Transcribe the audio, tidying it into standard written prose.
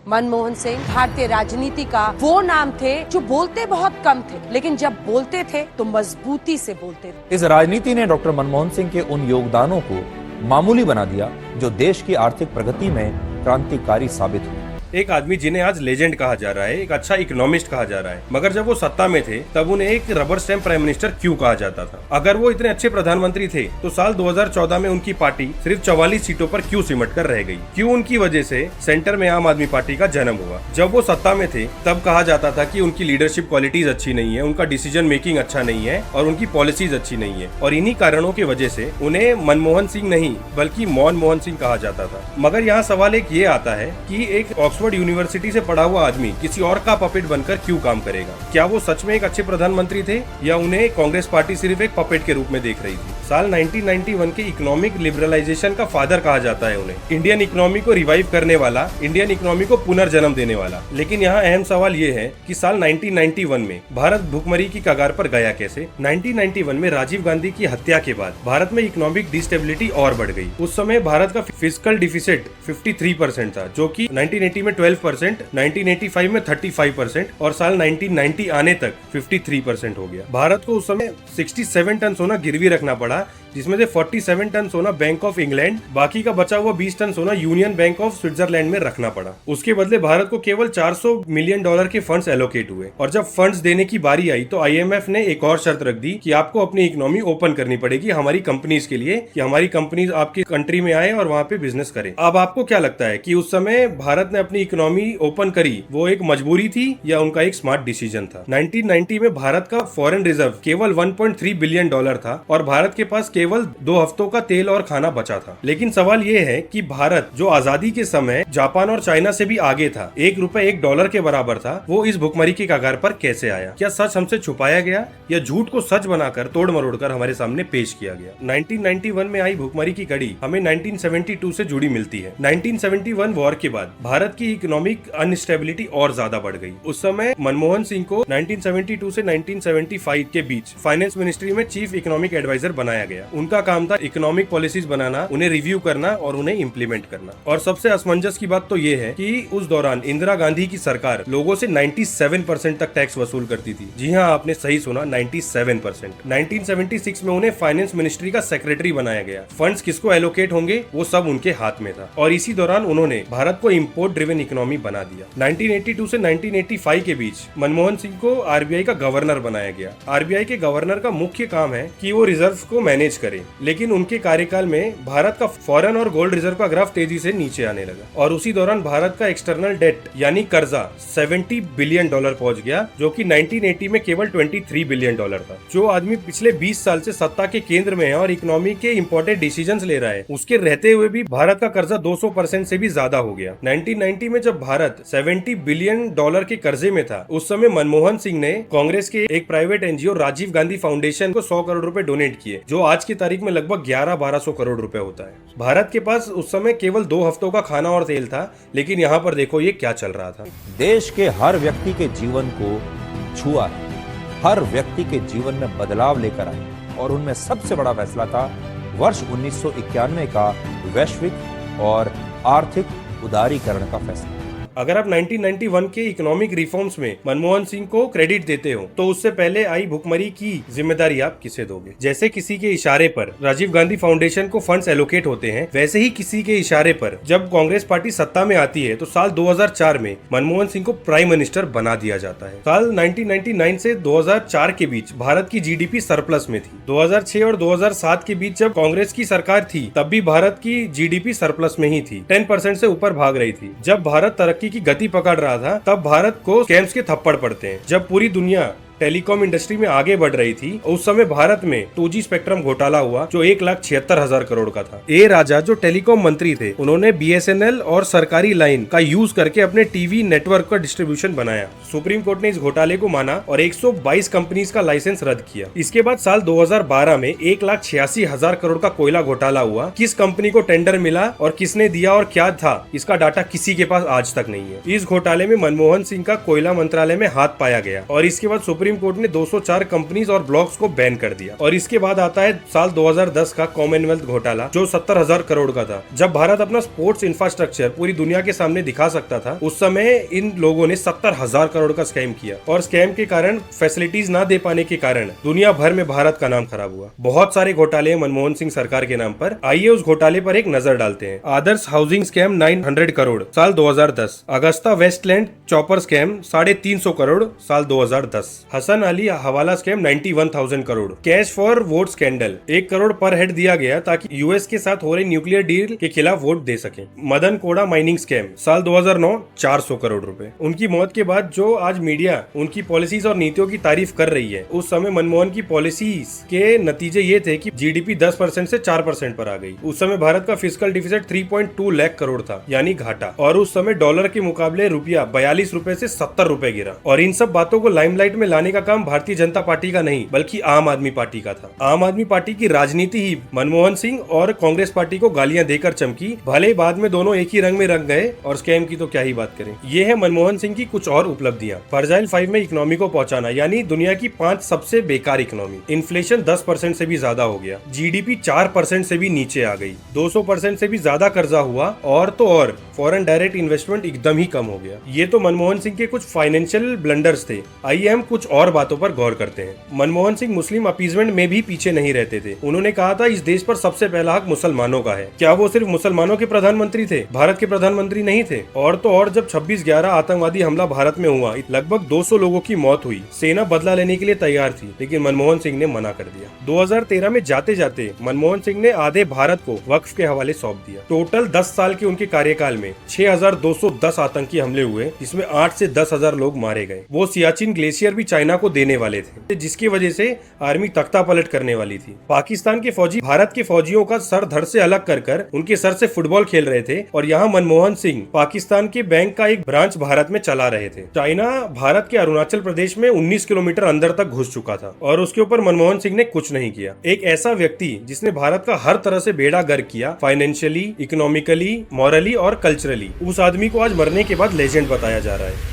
मनमोहन सिंह भारतीय राजनीति का वो नाम थे जो बोलते बहुत कम थे, लेकिन जब बोलते थे तो मजबूती से बोलते थे। इस राजनीति ने डॉक्टर मनमोहन सिंह के उन योगदानों को मामूली बना दिया जो देश की आर्थिक प्रगति में क्रांतिकारी साबित हुए। एक आदमी जिन्हें आज लेजेंड कहा जा रहा है, एक अच्छा इकोनॉमिस्ट कहा जा रहा है, मगर जब वो सत्ता में थे तब उन्हें एक रबर स्टैम्प प्राइम मिनिस्टर क्यों कहा जाता था? अगर वो इतने अच्छे प्रधानमंत्री थे तो साल 2014 में उनकी पार्टी सिर्फ 44 सीटों पर क्यों सिमट कर रह गई? क्यों उनकी वजह से सेंटर में आम आदमी पार्टी का जन्म हुआ? जब वो सत्ता में थे तब कहा जाता था कि उनकी लीडरशिप क्वालिटीज अच्छी नहीं है, उनका डिसीजन मेकिंग अच्छा नहीं है और उनकी पॉलिसीज अच्छी नहीं है, और इन्हीं कारणों की वजह से उन्हें मनमोहन सिंह नहीं बल्कि मोहन सिंह कहा जाता था। मगर यहाँ सवाल एक ये आता है कि एक ऑक्सफोर्ड यूनिवर्सिटी से पढ़ा हुआ आदमी किसी और का पपेट बनकर क्यों काम करेगा? क्या वो सच में एक अच्छे प्रधानमंत्री थे या उन्हें कांग्रेस पार्टी सिर्फ एक पपेट के रूप में देख रही थी? साल 1991 के इकोनॉमिक लिबरलाइजेशन का फादर कहा जाता है उन्हें, इंडियन इकोनॉमी को रिवाइव करने वाला, इंडियन इकोनॉमी को पुनर्जन्म देने वाला। लेकिन यहाँ अहम सवाल ये है कि साल 1991 में भारत भुखमरी की कगार पर गया कैसे? 1991 में राजीव गांधी की हत्या के बाद भारत में इकोनॉमिक डिस्टेबिलिटी और बढ़ गई। उस समय भारत का फिस्कल डिफिसिट 53% था, जो कि 1980 में 12%, 1985 में 35% और साल 1990 आने तक 53% हो गया। भारत को उस समय 67 टन सोना गिरवी रखना पड़ा, जिसमें से 47 टन सोना बैंक ऑफ इंग्लैंड, बाकी का बचा हुआ 20 टन सोना यूनियन बैंक ऑफ स्विट्जरलैंड में रखना पड़ा। उसके बदले भारत को केवल $400 मिलियन के फंड्स एलोकेट हुए, और जब फंड्स देने की बारी आई तो IMF ने एक और शर्त रख दी कि आपको अपनी इकोनॉमी ओपन करनी पड़ेगी हमारी कंपनीज के लिए, कि हमारी कंपनीज आपकी कंट्री में आए और वहाँ पे बिजनेस करें। अब आपको क्या लगता है कि उस समय भारत ने अपनी इकोनॉमी ओपन करी, वो एक मजबूरी थी या उनका एक स्मार्ट डिसीजन था? 1990 में भारत का फॉरेन रिजर्व केवल $1.3 बिलियन था और भारत के पास केवल 2 हफ्तों का तेल और खाना बचा था। लेकिन सवाल ये है कि भारत जो आजादी के समय जापान और चाइना से भी आगे था, $1 के बराबर था, वो इस भुखमरी की कगार पर कैसे आया? क्या सच हमसे छुपाया गया या झूठ को सच बनाकर तोड़ मरोड़ कर हमारे सामने पेश किया गया? 1991 में आई भुखमरी की कड़ी हमें 1972 से जुड़ी मिलती है। 1971 वॉर के बाद भारत की इकोनॉमिक अनस्टेबिलिटी और ज्यादा बढ़ गई। उस समय मनमोहन सिंह को 1972 से 1975 के बीच फाइनेंस मिनिस्ट्री में चीफ इकोनॉमिक एडवाइजर बनाया गया। उनका काम था इकोनॉमिक पॉलिसीज बनाना, उन्हें रिव्यू करना और उन्हें इम्प्लीमेंट करना। और सबसे असमंजस की बात तो ये है कि उस दौरान इंदिरा गांधी की सरकार लोगों से 97% तक टैक्स वसूल करती थी। जी हाँ, आपने सही सुना, 97%। 1976 में उन्हें फाइनेंस मिनिस्ट्री का सेक्रेटरी बनाया गया। फंड्स किसको एलोकेट होंगे वो सब उनके हाथ में था, और इसी दौरान उन्होंने भारत को इम्पोर्ट ड्रिवन इकोनॉमी बना दिया। 1982 से 1985 के बीच मनमोहन सिंह को RBI का गवर्नर बनाया गया। RBI के गवर्नर का मुख्य काम है कि वो रिजर्व को मैनेज करे, लेकिन उनके कार्यकाल में भारत का फॉरेन और गोल्ड रिजर्व का ग्राफ तेजी से नीचे आने लगा, और उसी दौरान भारत का एक्सटर्नल डेट यानी कर्जा $70 बिलियन पहुंच गया, जो कि 1980 में केवल $23 बिलियन था। जो आदमी पिछले 20 साल से सत्ता के केंद्र में है और इकोनॉमी के इंपॉर्टेंट डिसीजंस ले रहा है, उसके रहते हुए भी भारत का कर्जा 200% से भी ज्यादा हो गया। 1990 में जब भारत $70 बिलियन के कर्जे में था, उस समय मनमोहन सिंह ने कांग्रेस के एक private NGO Rajiv Gandhi foundation को 100 करोड़ रुपए डोनेट किए, जो आज की तारीख में लगभग 1100-1200 करोड़ रुपए होता है। भारत के पास उस समय केवल 2 हफ्तों का खाना और तेल था, लेकिन यहाँ पर देखो ये क्या चल रहा था। देश के हर व्यक्ति के जीवन को छुआ है, हर व्यक्ति के जीवन में बदलाव लेकर आए, और उनमें सबसे बड़ा फैसला था वर्ष 1991 का वैश्विक और आर्थिक उदारीकरण का फैसला। अगर आप 1991 के इकोनॉमिक रिफॉर्म्स में मनमोहन सिंह को क्रेडिट देते हो, तो उससे पहले आई भुखमरी की जिम्मेदारी आप किसे दोगे? जैसे किसी के इशारे पर राजीव गांधी फाउंडेशन को फंड्स एलोकेट होते हैं, वैसे ही किसी के इशारे पर जब कांग्रेस पार्टी सत्ता में आती है तो साल 2004 में मनमोहन सिंह को प्राइम मिनिस्टर बना दिया जाता है। साल 1999 से 2004 के बीच भारत की GDP सरप्लस में थी। 2006 और 2007 के बीच जब कांग्रेस की सरकार थी, तब भी भारत की GDP सरप्लस में ही थी, 10% से ऊपर भाग रही थी। जब भारत तरक्की की गति पकड़ रहा था, तब भारत को स्कैम्स के थप्पड़ पड़ते हैं। जब पूरी दुनिया टेलीकॉम इंडस्ट्री में आगे बढ़ रही थी, उस समय भारत में 2G स्पेक्ट्रम घोटाला हुआ, जो 1,76,000 करोड़ का था। ए राजा जो टेलीकॉम मंत्री थे, उन्होंने BSNL और सरकारी लाइन का यूज करके अपने टीवी नेटवर्क का डिस्ट्रीब्यूशन बनाया। सुप्रीम कोर्ट ने इस घोटाले को माना और 122 कंपनीज का लाइसेंस रद्द किया। इसके बाद साल 2012 में 1,86,000 करोड़ का कोयला घोटाला हुआ। किस कंपनी को टेंडर मिला और किसने दिया और क्या था, इसका डाटा किसी के पास आज तक नहीं है। इस घोटाले में मनमोहन सिंह का कोयला मंत्रालय में हाथ पाया गया, और इसके बाद सुप्रीम सुप्रीम कोर्ट ने 204 कंपनीज और ब्लॉक्स को बैन कर दिया। और इसके बाद आता है साल 2010 का कॉमनवेल्थ घोटाला, जो 70,000 करोड़ का था। जब भारत अपना स्पोर्ट्स इंफ्रास्ट्रक्चर पूरी दुनिया के सामने दिखा सकता था, उस समय इन लोगों ने 70,000 करोड़ का स्कैम किया। और स्कैम के कारण, फैसिलिटीज ना दे पाने के कारण दुनिया भर में भारत का नाम खराब हुआ। बहुत सारे घोटाले मनमोहन सिंह सरकार के नाम पर। आइए उस घोटाले पर एक नजर डालते हैं। आदर्श हाउसिंग स्कैम 900 करोड़ साल 2010। Agusta Westland chopper scam 350 crore साल 2010। Hasan Ali hawala scam 91,000 crore. Cash for vote scandal 1 crore per head दिया गया ताकि यूएस के साथ हो रही न्यूक्लियर डील के खिलाफ वोट दे सके। मदन कोड़ा माइनिंग स्कैम साल 2009 400 करोड़ रुपए। उनकी मौत के बाद जो आज मीडिया उनकी पॉलिसीज और नीतियों की तारीफ कर रही है, उस समय मनमोहन की पॉलिसीज के नतीजे ये थे कि जीडीपी 10% से 4% पर आ गई। उस समय भारत का फिस्कल डिफिसिट 3.2 लाख करोड़ था, यानी घाटा। और उस समय डॉलर के मुकाबले रुपया 42 रुपए से 70 रुपए गिरा। और इन सब बातों को लाइमलाइट में लाने का काम भारतीय जनता पार्टी का नहीं, बल्कि आम आदमी पार्टी का था। आम आदमी पार्टी की राजनीति ही मनमोहन सिंह और कांग्रेस पार्टी को गालियां देकर चमकी। भले बाद में दोनों एक ही रंग में रंग गए, और स्कैम की तो क्या ही बात करें। ये है मनमोहन सिंह की कुछ और उपलब्धियां। फर्जाइल 5 में इकोनॉमी को पहुंचाना, यानी दुनिया की 5 सबसे बेकार इकोनॉमी। इन्फ्लेशन 10% से भी ज्यादा हो गया। जीडीपी 4% से भी नीचे आ गई। 200% से भी ज्यादा कर्जा हुआ। और तो और फॉरेन डायरेक्ट इन्वेस्टमेंट एकदम ही कम हो गया। ये तो मनमोहन सिंह के कुछ फाइनेंशियल ब्लंडर्स थे। आइए हम कुछ और बातों पर गौर करते हैं। मनमोहन सिंह मुस्लिम अपीजमेंट में भी पीछे नहीं रहते थे। उन्होंने कहा था, इस देश पर सबसे पहला हक मुसलमानों का है। क्या वो सिर्फ मुसलमानों के प्रधानमंत्री थे, भारत के प्रधानमंत्री नहीं थे? और तो और जब 26/11 आतंकवादी हमला भारत में हुआ, लगभग 200 लोगों की मौत हुई। सेना बदला लेने के लिए तैयार थी, लेकिन मनमोहन सिंह ने मना कर दिया। 2013 में जाते जाते मनमोहन सिंह ने आधे भारत को वक्फ के हवाले सौंप दिया। टोटल 10 साल के उनके कार्यकाल में 6,210 आतंकी हमले हुए, जिसमें 8 से 10,000 लोग मारे गए। वो सियाचिन ग्लेशियर भी चाइना को देने वाले थे, जिसकी वजह से आर्मी तख्ता पलट करने वाली थी। पाकिस्तान के फौजी भारत के फौजियों का सर धड़ से अलग कर उनके सर से फुटबॉल खेल रहे थे। और यहाँ मनमोहन सिंह पाकिस्तान के बैंक का एक ब्रांच भारत में चला रहे थे। चाइना भारत के अरुणाचल प्रदेश में 19 किलोमीटर अंदर तक घुस चुका था, और उसके ऊपर मनमोहन सिंह ने कुछ नहीं किया। एक ऐसा व्यक्ति जिसने भारत का हर तरह से बेड़ा गर्क किया, फाइनेंशियली, इकोनॉमिकली, मॉरली और कल्चरली, उस आदमी को आज मरने के बाद लेजेंड बताया जा रहा है।